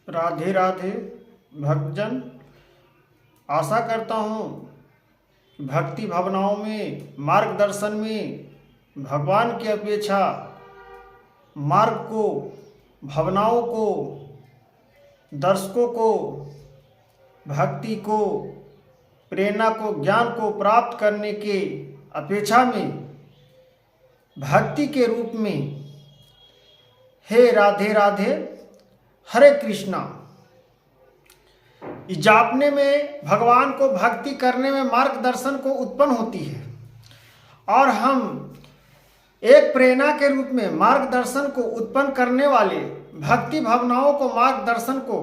राधे राधे भक्तजन। आशा करता हूँ भक्ति भावनाओं में, मार्गदर्शन में भगवान की अपेक्षा मार्ग को, भावनाओं को, दर्शकों को, भक्ति को, प्रेरणा को, ज्ञान को प्राप्त करने के अपेक्षा में भक्ति के रूप में हे राधे राधे हरे कृष्णा जापने में, भगवान को भक्ति करने में मार्गदर्शन को उत्पन्न होती है और हम एक प्रेरणा के रूप में मार्गदर्शन को उत्पन्न करने वाले भक्ति भावनाओं को, मार्गदर्शन को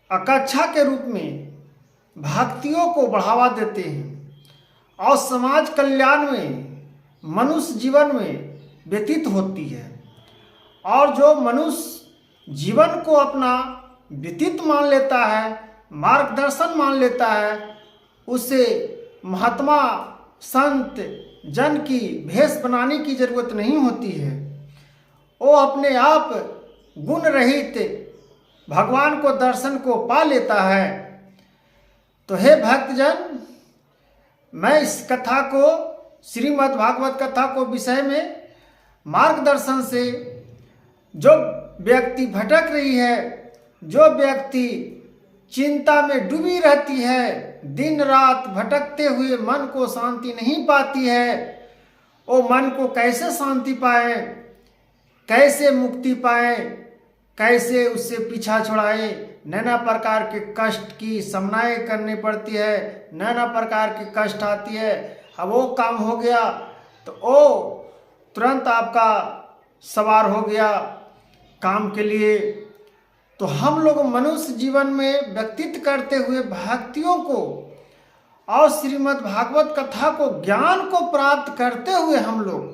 आकांक्षा के रूप में भक्तियों को बढ़ावा देते हैं और समाज कल्याण में, मनुष्य जीवन में व्यतीत होती है। और जो मनुष्य जीवन को अपना व्यतीत मान लेता है, मार्गदर्शन मान लेता है, उसे महात्मा संत जन की भेष बनाने की जरूरत नहीं होती है। वो अपने आप गुण रहित भगवान को, दर्शन को पा लेता है। तो हे भक्तजन, मैं इस कथा को, श्रीमद् भागवत कथा को विषय में मार्गदर्शन से जो व्यक्ति भटक रही है, जो व्यक्ति चिंता में डूबी रहती है, दिन रात भटकते हुए मन को शांति नहीं पाती है, वो मन को कैसे शांति पाए, कैसे मुक्ति पाए, कैसे उससे पीछा छुड़ाए। नाना प्रकार के कष्ट की सामनाएं करनी पड़ती है, नाना प्रकार के कष्ट आती है। अब वो काम हो गया तो वो तुरंत आपका सवार हो गया काम के लिए। तो हम लोग मनुष्य जीवन में व्यतीत करते हुए भक्तियों को और श्रीमद् भागवत कथा को, ज्ञान को प्राप्त करते हुए हम लोग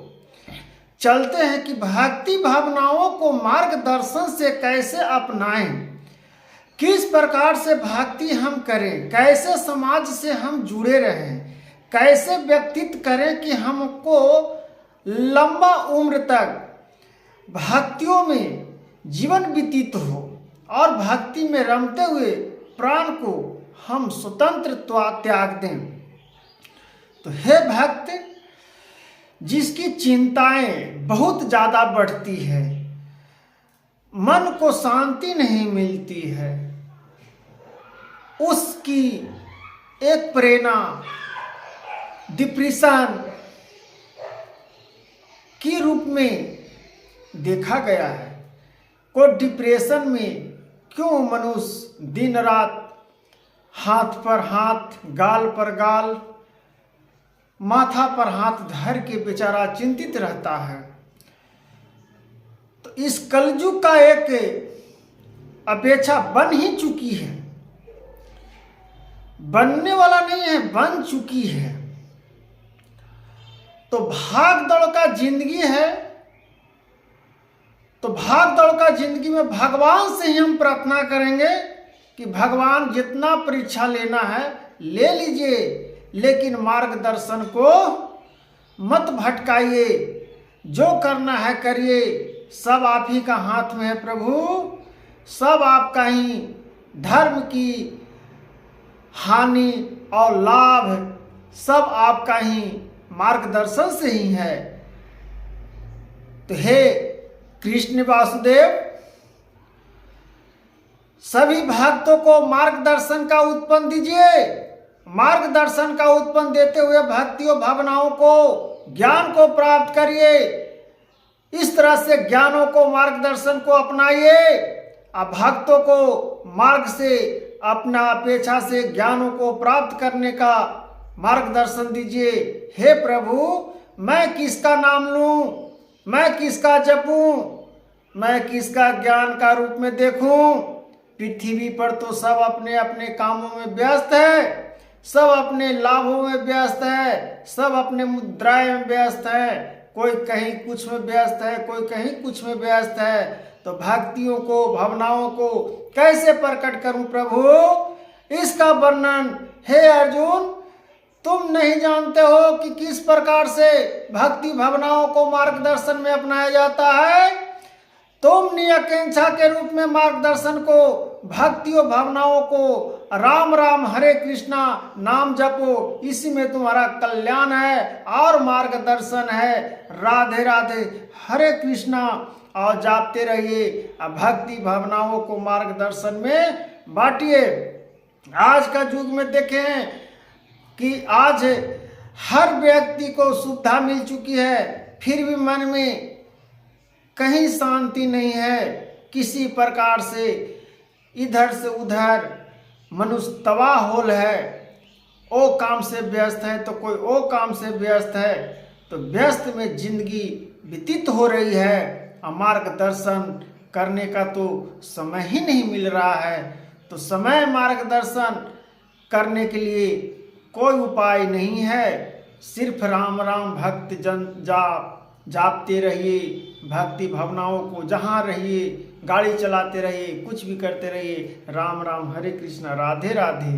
चलते हैं कि भक्ति भावनाओं को मार्गदर्शन से कैसे अपनाएं, किस प्रकार से भक्ति हम करें, कैसे समाज से हम जुड़े रहें, कैसे व्यतीत करें कि हमको लंबा उम्र तक भक्तियों में जीवन व्यतीत हो और भक्ति में रमते हुए प्राण को हम स्वतंत्र त्याग दें। तो हे भक्त, जिसकी चिंताएं बहुत ज़्यादा बढ़ती है, मन को शांति नहीं मिलती है, उसकी एक प्रेरणा डिप्रेशन के रूप में देखा गया है। को डिप्रेशन में क्यों मनुष्य दिन रात हाथ पर हाथ, गाल पर गाल, माथा पर हाथ धर के बेचारा चिंतित रहता है। तो इस कलयुग का एक अपेक्षा बन ही चुकी है, बनने वाला नहीं है, बन चुकी है। तो भाग दौड़ का जिंदगी है, तो भाग दौड़ का जिंदगी में भगवान से ही हम प्रार्थना करेंगे कि भगवान जितना परीक्षा लेना है ले लीजिए, लेकिन मार्गदर्शन को मत भटकाइए, जो करना है करिए, सब आप ही का हाथ में है प्रभु, सब आपका ही, धर्म की हानि और लाभ सब आपका ही मार्गदर्शन से ही है। तो हे कृष्ण वासुदेव, सभी भक्तों को मार्गदर्शन का उत्पन्न दीजिए, मार्गदर्शन का उत्पन्न देते हुए भक्तियों भावनाओं को, ज्ञान को प्राप्त करिए। इस तरह से ज्ञानों को, मार्गदर्शन को अपनाइए और भक्तों को मार्ग से, अपना अपेक्षा से ज्ञानों को प्राप्त करने का मार्गदर्शन दीजिए। हे प्रभु, मैं किसका नाम लूं, मैं किसका जपूं, मैं किसका ज्ञान का रूप में देखूं। पृथ्वी पर तो सब अपने अपने कामों में व्यस्त है, सब अपने लाभों में व्यस्त है, सब अपने मुद्राएं में व्यस्त है, कोई कहीं कुछ में व्यस्त है, कोई कहीं कुछ में व्यस्त है। तो भक्तियों को, भावनाओं को कैसे प्रकट करूं प्रभु, इसका वर्णन हे अर्जुन तुम नहीं जानते हो कि किस प्रकार से भक्ति भावनाओं को मार्गदर्शन में अपनाया जाता है। तुम नियकेंछा के रूप में मार्गदर्शन को, भक्तियों भावनाओं को, राम राम हरे कृष्णा नाम जपो, इसी में तुम्हारा कल्याण है और मार्गदर्शन है। राधे राधे हरे कृष्णा और जापते रहिए, भक्ति भावनाओं को मार्गदर्शन में बांटिए। आज का युग में देखें कि आज हर व्यक्ति को सुविधा मिल चुकी है, फिर भी मन में कहीं शांति नहीं है। किसी प्रकार से इधर से उधर मनुष्य तबाह होल है। ओ काम से व्यस्त है तो कोई ओ काम से व्यस्त है, तो व्यस्त में जिंदगी व्यतीत हो रही है। मार्गदर्शन करने का तो समय ही नहीं मिल रहा है। तो समय मार्गदर्शन करने के लिए कोई उपाय नहीं है। सिर्फ राम राम भक्त जन जापते रहिए, भक्ति भावनाओं को जहाँ रहिए, गाड़ी चलाते रहिए, कुछ भी करते रहिए। राम राम हरे कृष्णा, राधे राधे।